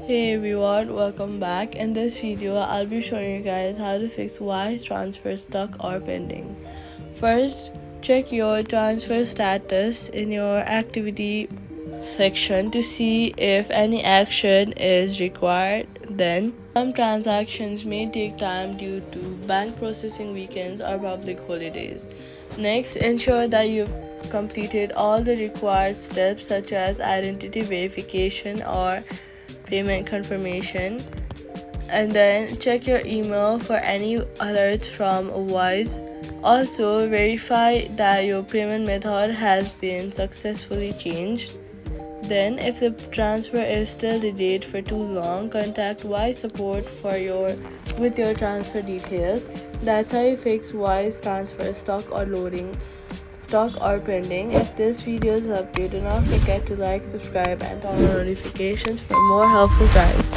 Hey everyone, welcome back. In this video, I'll be showing you guys how to fix wires transfer stuck or pending. First, check your transfer status in your activity section to see if any action is required. Then, some transactions may take time due to bank processing weekends or public holidays. Next, ensure that you've completed all the required steps such as identity verification or payment confirmation, and then check your email for any alerts from Wise. Also, verify that your payment method has been successfully changed. Then, if the transfer is still delayed for too long, contact Wise support with your transfer details. That's how you fix Wise transfer stuck or pending. If this video is helped you, do not forget to like, subscribe, and turn on notifications for more helpful guides.